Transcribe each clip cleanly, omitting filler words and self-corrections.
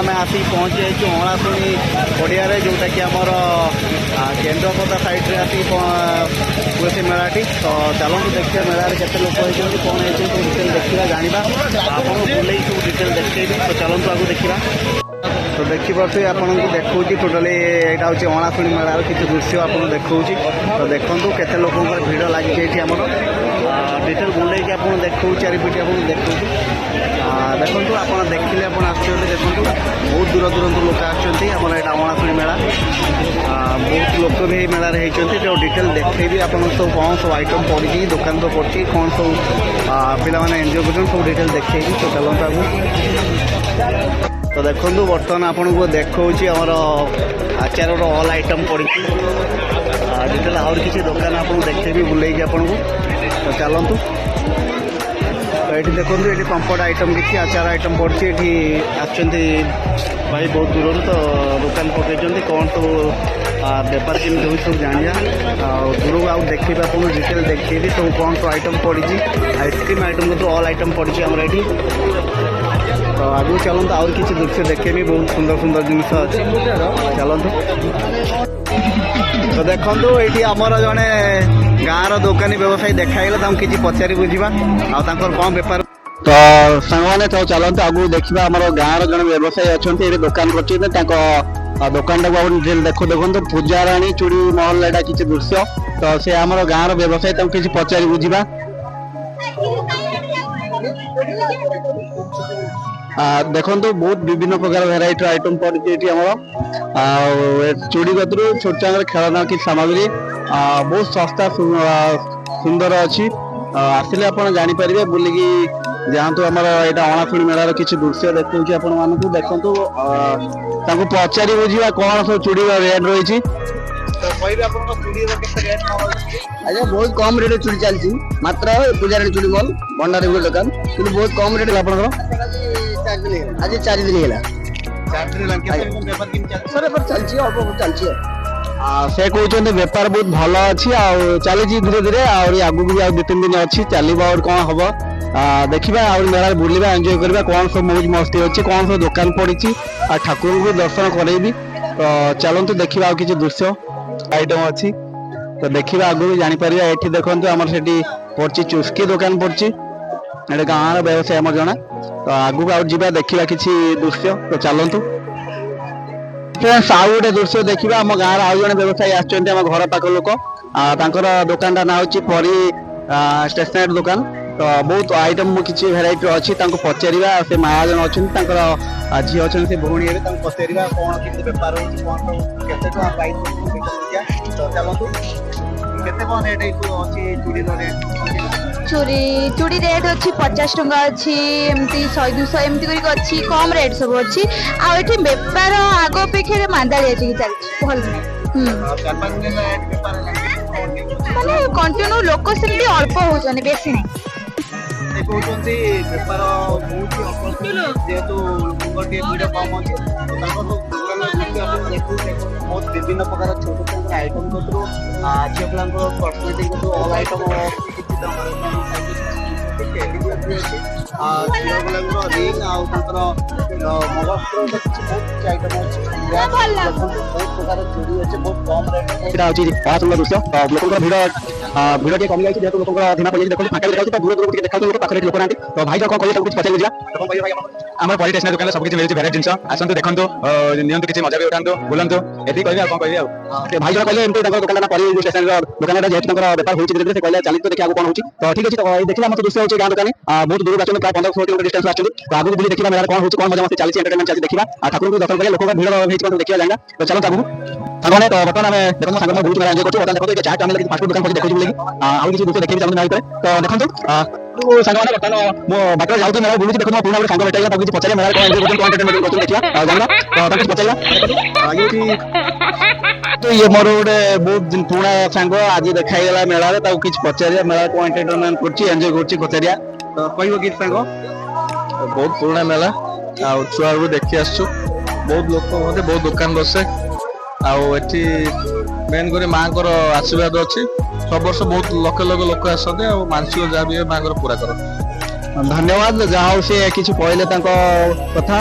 आम आसिक पहुँची जाइए अणाशुणी पड़िया जोटाकि आमर केन्द्रपदा साइड्रे आसिक पूरे से मेलाटी तो चलते देखिए मेलार के लोक होती कौन होती सब डिटेल देखा जाना आपको बुले सब डिटेल देखी तो चलतु आगे देखा तो देखिपे आपको देखा टोटाली यहाँ हूँ अणाशुणी मेलार किसी दृश्य आपको देखा तो देखूँ केते लोक भिड़ लगी आम डिटेल बुले आपको देखा चारिपिटी आपको देखा देखो आप देखिले आप देखो बहुत दूर दूर लोक आमर यहाँ अणाशुणी मेला बहुत लोक भी मेलार होती जो डिटेल देखेबी आप सब कौन सब आइटम पड़ी दुकान तो पड़ी कौन सब पाने एंजय कर सब डिटेल देखेबी तो चलता आगे तो देखो बर्तमान आपन को देखा आमर आचार ऑल आइटम पड़ी डिटेल आउर किसी दुकान आपको देखेबी बुले आपन को तो चलतु तो ये देखो ये कंफर्ट आइटम किसी आचार आइटम पड़ी ये भाई बहुत दूर तो दुकान पकड़ कौन सब बेपार केमी हो सब जाना दूर आउ देखिए आप डिटेल देखिए सब कौन सब आइटम पड़ी आइसक्रीम आइटम तो ऑल आइटम पड़ी आमर ये तो आगे चलते आउर किसी दृश्य देखेबी बहुत सुंदर सुंदर जिनस अच्छी चलतु तो देखो ये आमर जड़े गाँव दोकानी व्यवसायी देखाइले किसी पचारि बुझा कौन बेपार तो सांग तो चलते आगू देखा आम गाँव जड़े व्यवसायी अच्छा ये दुकान कर दुकान टाइम देखो देखो पूजा राणी चूड़ी महल एटा किसी दृश्य तो से आम गाँव व्यवसायी किसी पचारि बुझा देखो बहुत विभिन्न प्रकार भेराइटी आइटम पड़ी चूड़ी कतरू छोट चांगर खेलना कि सामग्री बहुत सस्ता सुंदर अच्छी आसिले आप जापर बुलिकी जातु आम यहाँ अणाशुणी मेलार किसी दृश्य देखा आपण मानक देखु पचारि बुझा कौन सब चूड़ी रेट रही अच्छा बहुत कम रेट चूड़ी चलती मात्र पूजा चूड़ी मल भंडार दुकान कि बहुत कम रेट आप आज 4 दिन से कहते बेपार बहुत भल अच्छी चली धीरे धीरे आगू भी 2-3 दिन अच्छी चलो और कौन हम देखा मेला बुलवा एंजॉय करवा कौन सब मौज मस्ती अच्छी कौन सब दुकान पड़ी ठाकुर को दर्शन करेबी तो चलतु देखा किसी दृश्य आइटम अच्छी तो देखा आगू जापर ये देखो आम से पड़ी चुस्की दुकान पड़ी ये गाँव व्यवसाय आम जना तो आगू जा देखा किसी दृश्य तो चलतु आउ गोटे दृश्य देखा आम गाँव आउ जड़े व्यवसायी आम घर पाख लोक दुकान ना हूँ परी स्टेशनरी दुकान तो बहुत आइटम किसी भेराइटी अच्छी पचारा से माया जन अच्छा झी अच्छा से भौणी है पचारा कौन किसी बेपार तो चलतु केते कौन रेट अच्छी चूड़ी रेट चूड़ी रेट अच्छी 50 टंका अच्छी एमती 100-200 एमती करके अच्छी कम रेट सब अच्छी आ एठी बेपार आग अपेक्षा मांदाली अच्छी चलछि भल माने कंटिन्यू लोक सेमती अल्प होजने बेसी नहीं कहते बेपार जेहेतु भिड़ कम अच्छे बहुत विभिन्न प्रकार छोट छोट आइटम कतरू झील पिला cosmetic all item ring item बहुत प्रकार चूड़ी अच्छे बहुत कम रेट लोक भिड़ भिड़ कमी जाए लोक धीमा पड़ देखो फाँका देखा दूर दूर देखा लोक पाखे लोक ना तो भाई कौन कह कुछ पचार बुझा आम परी स्टेशनरी दुकान सब किसी मिलती भेराइटी जिन आसतु देखो नियंतु किसी मजा भी उठातु बुलतु ये कह कौन कह भाई जन कहले एमती दुकान परी स्टेशनरी दुकान जेहतु बेपार हो धीरे धीरे कहले चली तो देखा कौन होती तो ठीक अच्छे तो देखिए दृश्य होती गाँव दुकान बहुत दूर आते प्राय 15-16 किलोमीटर डिस्टेंस आते तो आगे बुली देखा मेरा कौन होती कौन मजा मस्ती चलती एंटरटेनमेंट चलती देखा ठाकुर को दर्शन करें लोक भिड़ देखा जाएगा तो चलो आगू सामने तो बर्तमान आम देखो सांग बहुत मेरा एंजॉय करते देखो ये चाट आम फास्ट दुकान पड़ी देखो बोली आउ किसी दूसरे देखिए चलते तो देखो सांग बर्तमान मो बाटर जाऊँ मेरा बुलूँ देखो पुणा गोटे सांग भेटाइला किसी पचारे मेरा कौन एंजॉय करते एंटरटेनमेंट करते देखा जाना तो किसी पचारा तो ये मोर गोटे बहुत पुणा सांग आज देखाईगला मेला किसी पचारिया मेला कौन एंटरटेनमेंट कर एंजॉय कर पचारिया तो कह कि सांग बहुत पुराना मेला छुआ देखी आसु बहुत लोक बहुत दुकान बसे आठी मेन कर माँ को आशीर्वाद अच्छी सब वर्ष बहुत लक्ष लक्ष लोक आसते मानसिक जहाँ भी माँ पूरा कर धन्यवाद जहाँ से किसी कहले कथा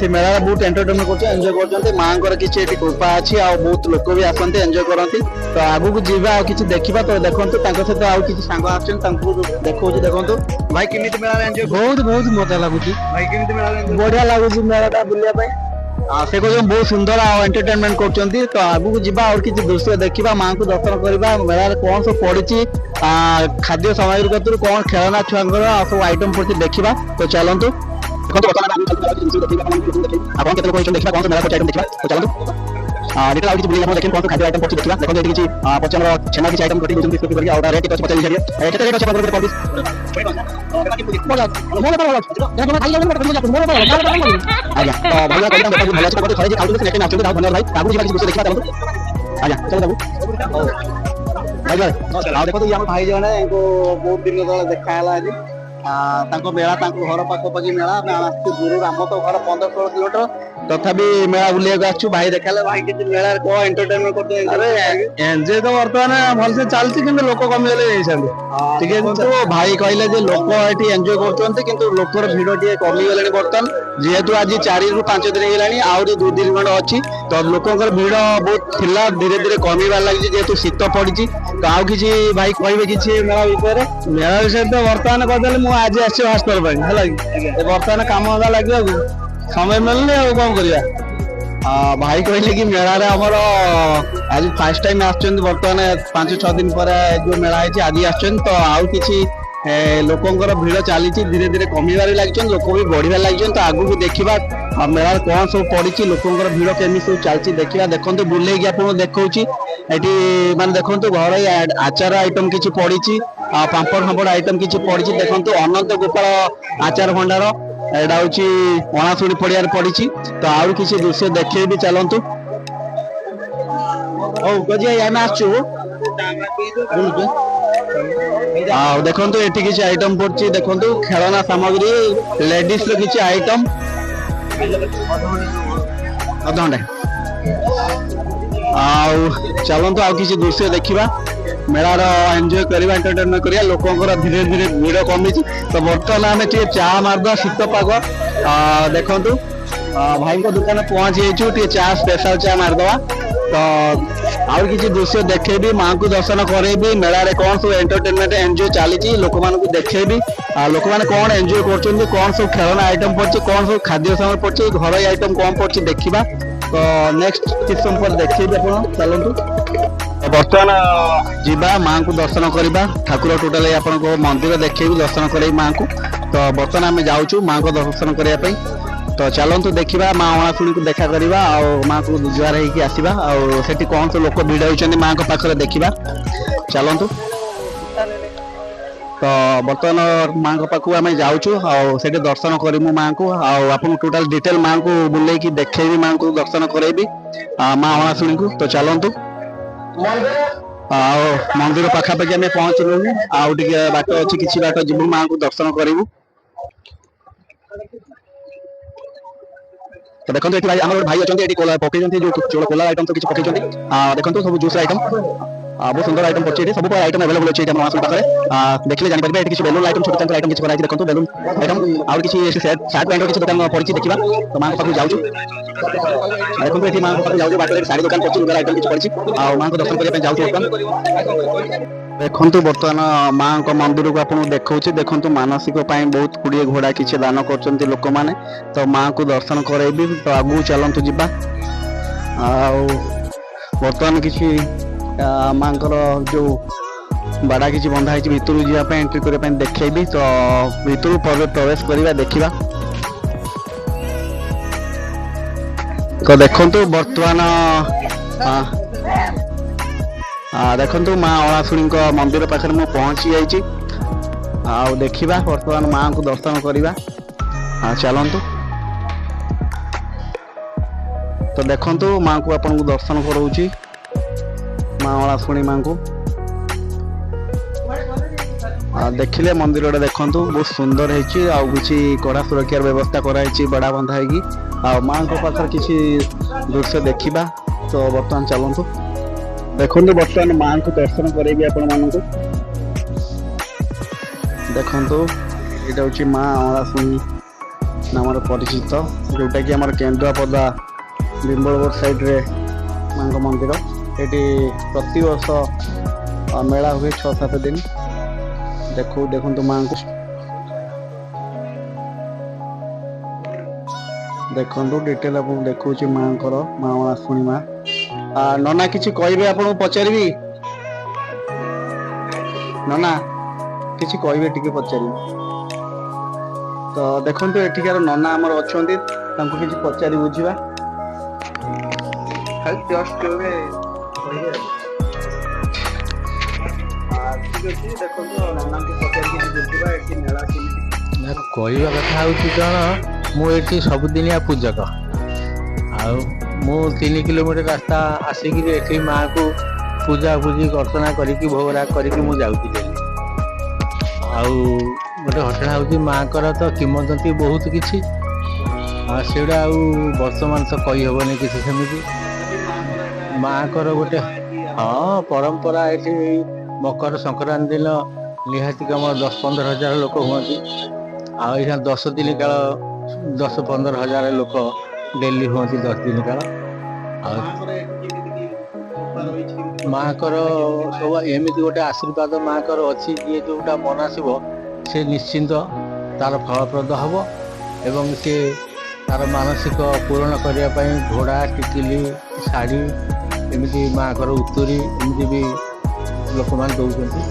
से मेला बहुत एंटरटेनमेंट कर एंजॉय करते माँ किसी कृपा अच्छी आ बहुत लोक भी आसते एंजॉय करती तो आगू जावा किसी देखा तो देखो सहित आउ किसी सांग देखो देखो भाई केमी मेला एंजॉय बहुत बहुत मजा लगुच भाई केमी मेला बढ़िया लगुच मेला बुलाया से कहते बहुत सुंदर एंटरटेनमेंट कर तो आगू जावा और किसी दृश्य देखा माँ को दर्शन करवा मेला कौन सब पड़ी खाद्य सामग्री कतु कौन खेलना छुआ सब आइटम पड़ी देखा तो चलतु आप देखा कौन मेला आइटम देखा तो चलतु डिटेल आउट बुले देखिए कौन खाद्य आइटम पड़ी देखा देखो ये पचन छेना किसी आइटम पड़ी और रेट किसी पचास केते रेट अच्छे आज्ञा तो भैया कहते भले अच्छे थोड़े खाऊ नेक्स्ट नाचते धन्यवाद भाई आगू जी किसी देखा चलो आज्ञा चलो बाबू भाई भाई देखो तो भाई जने बहुत दिन तले देखा मेला घर पाखपाखी मेला दूर आम तो घर 15-16 किलोमीटर तथापि मेला बुलिया आसु भाई देखा भाई किसी मेला कौन एंटरटेनमेंट करते एंजॉय तो बर्तमान भलसे चलती किंतु लोक कमी गले भाई कहले लोक ये एंजॉय करते किंतु लोकर भिड़ टे कमी गले बर्तमान जेहेतु आज 4 ରୁ 5 दिन होगानी आहरी 2-3 खंड अच्छी तो लोकर भिड़ बहुत थिला धीरे धीरे कमीबार लगी जेहेतु शीत पड़ी तो आउ किसी भाई कहे किसी मेला विषय मेला विषय तो बर्तमान कहते आज आसी हस्पिटाल है बर्तमान कम होगा लगे समय मिलने और कौन कर भाई कहले कि मेला आमर आज फास्ट टाइम बर्तमान 5-6 दिन पर जो मेला है आज आस तो आउ किसी लोकंर भिड़ चली धीरे धीरे कमीबार लगे लोक भी बढ़िया लगे तो आगू को देखा मेला कौन सब पड़ी लोकंर भिड़ केमी सब चलती देखा देखो बुले आपको देखा ये माने देखो घर आचार आइटम किसी पड़ी पापड़ फापड़ आइटम किसी पड़ी देखो अनंत गोपाल आचार भंडार एटा हूँ अणाशुणी पड़िया पड़ी तो आउ किसी दृश्य देखे भी चलतु देखो ये किसी आइटम पड़ी देखो खेलना सामग्री लेडीज किसी आइटम अधघंटे चलतु आउ किसी दृश्य देखा मेलार एंजॉय करवा एंटरटेनमेंट करिया लोकंर धीरे धीरे भिड़ कमी तो बर्तमान आम चा मारद शीत पाग देखु भाई दुकान पहुंची चा स्पेशल चा मारदवा तो आउ किसी दृश्य देखेबी माँ को दर्शन करेबी मेला कौन सब एंटरटेनमेंट एंजॉय चली लोक मानक देखेबी लोक मैंने कौन एंजॉय कर कौन सब खेलना आइटम पड़ी कौन सब खाद्य सामग्री पड़ी घर आइटम कौन पड़ी देखा तो नेक्स्ट किस समय पर देखेबी आप चलतु बर्तमान जीवा माँ को दर्शन करवा ठाकुर टोटाल आपको मंदिर देखे दर्शन कर माँ को तो बर्तमान आम जाऊँ माँ को दर्शन करने तो चलतु देखा माँ अणाशुणी को देखा करवा माँ को जुआर होगी आसवा आठ कौन सब लोक भिड़ होती माँ को पाखे देखा चलतु तो बर्तमान माँ को पाखु आम जाऊँ से दर्शन करूँ माँ को आपको टोटाल डिटेल माँ को बुले देखेबी माँ को दर्शन करेबी माँ अणाशुणी को तो चलतु मंदिर पाखापाखि आम पहुँचलु आउ बाट अच्छी किसी बाट जीवु माँ को दर्शन करूँ तो देखो ये आम भाई अच्छा पकई जो कोला आइटम तो किसी पकई देखो सब जूस आइटम बहुत सुंदर आइटम पड़े सब आइटम अवेलेबल अच्छे पाखे देखिए जानीपारे ये किसी बेलून आइटम छोटे आइटम किसी देखो बेलून आइटम आउट किसी सार्ट पैंट किसी दुकान पड़ी देखा तो माँ पाखु जाऊँ देखो ये माँ पाखु जाऊँ बाट साड़ी दुकान पड़ी आइटम किसी पड़ी माँ को दर्शन करने जाऊँ देखु बर्तमान माँ को मंदिर को आपको देखा देखो मानसिक बहुत गुड़िए घोड़ा किसी दान कर लोक मैंने तो माँ को दर्शन करेबी तो आगू चलतु जीवा बर्तमान किसी माँ जो बाड़ा किसी बंधा भितर जावाई एंट्री करने देखेबी तो भितर प्रवेश करवा देखा तो देखु बर्तमान देखु माँ अणाशुणी मंदिर पाखे मुझे पहुंची जाइए देखा बर्तमान माँ को दर्शन करवा चलतु तो देखु माँ को आपको दर्शन कराऊँ माँ अणाशुणी माँ को देखिले मंदिर देखु बहुत सुंदर है किसी कड़ा सुरक्षा व्यवस्था कराई बड़ा बंधा है माँ को पाखर किसी दृश्य देखा तो बर्तमान चलतु देखो बर्तमान माँ को दर्शन करेबी आपण मानक देखो এটা হচ্ছে মা অଁଳାଶୁଣୀ ନାମରେ ପରିଚିତ, ଯେଉଁଟାକି ଆମର କେନ୍ଦ୍ରାପଡ଼ା ବିମ୍ବଳଗଡ଼ ସାଇଡ଼୍ରେ ମାଙ୍କ ମନ୍ଦିର। ଏଠି ପ୍ରତିବର୍ଷ ମେଳା ହୁଏ 6-7 ଦିନ। ଦେଖନ୍ତୁ ମାଙ୍କୁ, ଦେଖନ୍ତୁ ଡିଟେଲ ଆପଣଙ୍କୁ ଦେଖଉଛି ମାଙ୍କର, ମା ଅଁଳାଶୁଣୀ ମା। ନନା କିଛି କହିବେ? ଆପଣଙ୍କୁ ପଚାରିବି ନନା କିଛି କହିବେ, ଟିକେ ପଚାରିବି। ତ ଦେଖନ୍ତୁ ଏଠିକାର ନନା ଆମର ଅଛନ୍ତି, ତାଙ୍କୁ କିଛି ପଚାରି ବୁଝିବା। ଜଷ୍ଟ କହିବେ କହିବେ। ଠିକ ଅଛି, ଦେଖନ୍ତୁ ନନାଙ୍କୁ ପଚାରିକି ବୁଝିବା ଏଠି ମେଳା କେମିତି। କହିବା କଥା ହେଉଛି କ'ଣ, ମୁଁ ଏଠି ସବୁଦିନିଆ ପୂଜକ। ଆଉ ମୁଁ 3 କିଲୋମିଟର ରାସ୍ତା ଆସିକିରି ଏଠି ମାଆକୁ ପୂଜାପୂଜି ଅର୍ଚ୍ଚନା କରିକି ଭୋଗରାଗ କରିକି ମୁଁ ଯାଉଛି ଡେଲି। ଆଉ ଗୋଟେ ଘଟଣା ହେଉଛି, ମାଆଙ୍କର ତ କିମ୍ବଦନ୍ତୀ ବହୁତ କିଛି, ସେଗୁଡ଼ା ଆଉ ବର୍ତ୍ତମାନ ତ କହିହେବନି କିଛି ସେମିତି। ମାଆଙ୍କର ଗୋଟେ ପରମ୍ପରା ଏଠି ମକର ସଂକ୍ରାନ୍ତି ଦିନ ନିହାତି ଆମର 10-15 ହଜାର ଲୋକ ହୁଅନ୍ତି। ଆଉ ଏଇନା 10 ଦିନ କାଳ 10-15 ହଜାର ଲୋକ ଡେଲି ହୁଅନ୍ତି 10 ଦିନ କାଳ। ଆଉ ମାଆଙ୍କର ସବୁ ଏମିତି ଗୋଟେ ଆଶୀର୍ବାଦ ମାଆଙ୍କର ଅଛି, ଯିଏ ଯେଉଁଟା ମନାସିବ ସେ ନିଶ୍ଚିନ୍ତ ତାର ଫଳପ୍ରଦ ହେବ। ଏବଂ ସେ ତାର ମାନସିକ ପୂରଣ କରିବା ପାଇଁ ଘୋଡ଼ା, ଟିକିଲି, ଶାଢ଼ୀ, ଏମିତି ମାଆଙ୍କର ଉତ୍ତୁରୀ ଏମିତି ବି ଲୋକମାନେ ଦେଉଛନ୍ତି।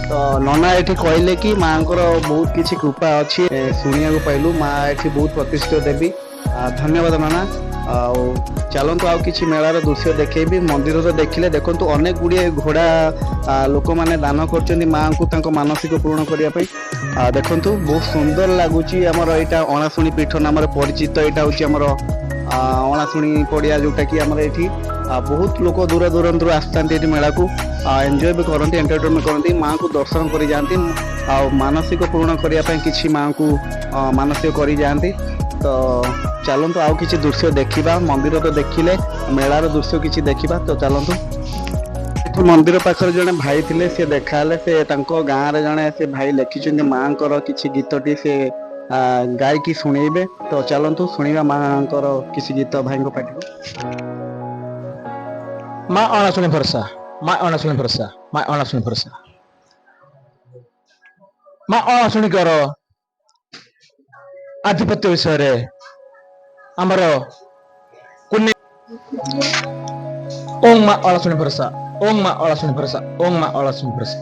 ତ ନନା ଏଠି କହିଲେ କି ମାଙ୍କର ବହୁତ କିଛି କୃପା ଅଛି, ଶୁଣିବାକୁ ପାଇଲୁ। ମା ଏଠି ବହୁତ ପ୍ରତିଷ୍ଠିତ ଦେବୀ। ଧନ୍ୟବାଦ ନନା। ଆଉ ଚାଲନ୍ତୁ ଆଉ କିଛି ମେଳାର ଦୃଶ୍ୟ ଦେଖେଇବି। ମନ୍ଦିର ତ ଦେଖିଲେ, ଦେଖନ୍ତୁ ଅନେକ ଗୁଡ଼ିଏ ଘୋଡ଼ା ଲୋକମାନେ ଦାନ କରୁଛନ୍ତି ମାଙ୍କୁ ତାଙ୍କ ମାନସିକ ପୂରଣ କରିବା ପାଇଁ। ଦେଖନ୍ତୁ ବହୁତ ସୁନ୍ଦର ଲାଗୁଛି। ଆମର ଏଇଟା ଅଁଳାଶୁଣୀ ପୀଠ ନାମରେ ପରିଚିତ। ଏଇଟା ହେଉଛି ଆମର ଅଁଳାଶୁଣୀ ପଡ଼ିଆ, ଯେଉଁଟାକି ଆମର ଏଠି ବହୁତ ଲୋକ ଦୂର ଦୂରାନ୍ତରୁ ଆସିଥାନ୍ତି ଏଠି ମେଳାକୁ, ଏନ୍ଜୟ ବି କରନ୍ତି, ଏଣ୍ଟରଟେନମେଣ୍ଟ କରନ୍ତି, ମାଙ୍କୁ ଦର୍ଶନ କରି ଯାଆନ୍ତି। ଆଉ ମାନସିକ ପୂରଣ କରିବା ପାଇଁ କିଛି ମାଙ୍କୁ ମାନସିକ କରି ଯାଆନ୍ତି। ତ ଚାଲନ୍ତୁ ଆଉ କିଛି ଦୃଶ୍ୟ ଦେଖିବା। ମନ୍ଦିର ତ ଦେଖିଲେ, ମେଳାର ଦୃଶ୍ୟ କିଛି ଦେଖିବା। ତ ଚାଲନ୍ତୁ। ଏଠି ମନ୍ଦିର ପାଖରେ ଜଣେ ଭାଇ ଥିଲେ, ସେ ଦେଖାହେଲେ। ସେ ତାଙ୍କ ଗାଁରେ ଜଣେ ସେ ଭାଇ ଲେଖିଛନ୍ତି ମାଙ୍କର କିଛି ଗୀତଟି ସେ ଗାଇକି ଶୁଣେଇବେ। ତ ଚାଲନ୍ତୁ ଶୁଣିବା ମାଙ୍କର କିଛି ଗୀତ ଭାଇଙ୍କ ପାଟିରୁ। ମା ଅଁଳାଶୁଣୀ ଭରସା, ମା ଅଁଳାଶୁଣୀ ଭରସା, ମା ଅଁଳାଶୁଣୀ ଭରସା। ମା ଅଁଳାଶୁଣୀଙ୍କର ଆଧିପତ୍ୟ ବିଷୟରେ ଆମର ଓଁ ମା ଅଁଳାଶୁଣୀ ଭରସା, ଓଁ ମା ଅଁଳାଶୁଣୀ ଭରସା, ଓଁ ମା ଅଁଳାଶୁଣୀ ଭରସା।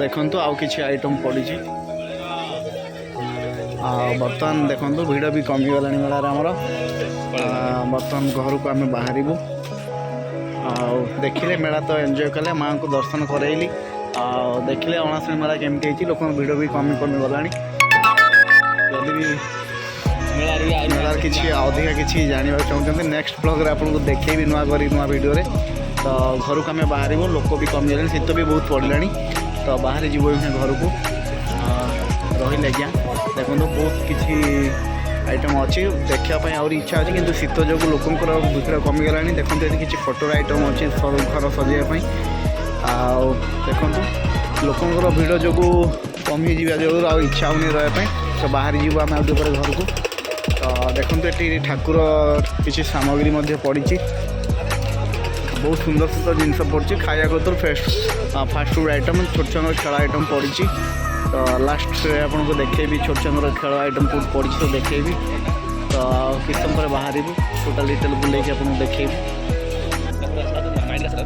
ଦେଖନ୍ତୁ ଆଉ କିଛି ଆଇଟମ ପଡ଼ିଛି। ଆଉ ବର୍ତ୍ତମାନ ଦେଖନ୍ତୁ ଭିଡ଼ ବି କମିଗଲାଣି ମେଳାରେ ଆମର। ବର୍ତ୍ତମାନ ଘରକୁ ଆମେ ବାହାରିବୁ। ଆଉ ଦେଖିଲେ ମେଳା ତ ଏନ୍ଜୟ କଲେ, ମାଆଙ୍କୁ ଦର୍ଶନ କରେଇଲି। ଆଉ ଦେଖିଲେ ଅଁଳାଶୁଣୀ ମେଳା କେମିତି ହେଇଛି, ଲୋକଙ୍କ ଭିଡ଼ ବି କମିଗଲାଣି। ଯଦି ବି ମେଳାର କିଛି ଅଧିକା କିଛି ଜାଣିବାକୁ ଚାହୁଁଛନ୍ତି, ନେକ୍ସଟ ବ୍ଲଗ୍ରେ ଆପଣଙ୍କୁ ଦେଖେଇବି ନୂଆ ଭିଡ଼ିଓରେ। ତ ଘରକୁ ଆମେ ବାହାରିବୁ, ଲୋକ ବି କମିଗଲେଣି, ଶୀତ ବି ବହୁତ ପଡ଼ିଲାଣି। ତ ବାହାରି ଯିବୁ ଘରକୁ। ରହିଲେ ଆଜ୍ଞା, ଦେଖନ୍ତୁ ବହୁତ କିଛି ଆଇଟମ୍ ଅଛି, ଦେଖିବା ପାଇଁ ଆହୁରି ଇଚ୍ଛା ଅଛି, କିନ୍ତୁ ଶୀତ ଯୋଗୁଁ ଲୋକଙ୍କର ଭିଡ଼ କମିଗଲାଣି। ଦେଖନ୍ତୁ ଏଠି କିଛି ଫଟୋର ଆଇଟମ୍ ଅଛି ଘର ସଜାଇବା ପାଇଁ। ଆଉ ଦେଖନ୍ତୁ ଲୋକଙ୍କର ଭିଡ଼ ଯୋଗୁଁ କମିଯିବା ଯୋଗୁଁ ଆଉ ଇଚ୍ଛା ହେଉନି ରହିବା ପାଇଁ। ତ ବାହାରି ଯିବୁ ଆମେ ଆଉ ଟିକେ ପରେ ଘରକୁ। ତ ଦେଖନ୍ତୁ ଏଠି ଠାକୁର କିଛି ସାମଗ୍ରୀ ମଧ୍ୟ ପଡ଼ିଛି, ବହୁତ ସୁନ୍ଦର ସୁନ୍ଦର ଜିନିଷ ପଡ଼ିଛି। ଖାଇବା କତରୁ ଫାଷ୍ଟଫୁଡ଼ ଆଇଟମ୍, ଛୋଟ ଛୁଆଙ୍କର ଖେଳ ଆଇଟମ୍ ପଡ଼ିଛି। ତ ଲାଷ୍ଟରେ ଆପଣଙ୍କୁ ଦେଖେଇବି ଛୋଟ ଛୁଆଙ୍କର ଖେଳ ଆଇଟମ୍ କେଉଁଠି ପଡ଼ିଛି, ତ ଦେଖେଇବି। ତ କିଛି ସମୟ ପରେ ବାହାରିବୁ, ଟୋଟାଲ୍ ଡିଟେଲ୍ ବୁଲେଇକି ଆପଣଙ୍କୁ ଦେଖେଇବି।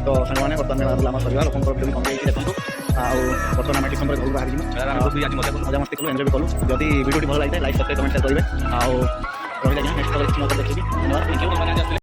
ତ ସାଙ୍ଗମାନେ ବର୍ତ୍ତମାନ ଆମ ସରିବା, ଲୋକଙ୍କର ବି କମିଯାଇଛି ଦେଖନ୍ତୁ। ଆଉ ବର୍ତ୍ତମାନ ଆମେ କିଛି ସମୟ ଘରକୁ ବାହାରିଯିବୁ। ମଜାମସ୍ତି କଲୁ, ଏନ୍ଜୟ ବି କଲୁ। ଯଦି ଭିଡ଼ିଓଟି ଭଲ ଲାଗିଥାଏ ଲାଇକ୍, ସବସ୍କ୍ରାଇବ୍, କମେଣ୍ଟ କରିବେ। ଆଉ ରହିଲେ ଆଜ୍ଞା, ନେକ୍ସଟ ଦେଖିବି। ଧନ୍ୟବାଦ।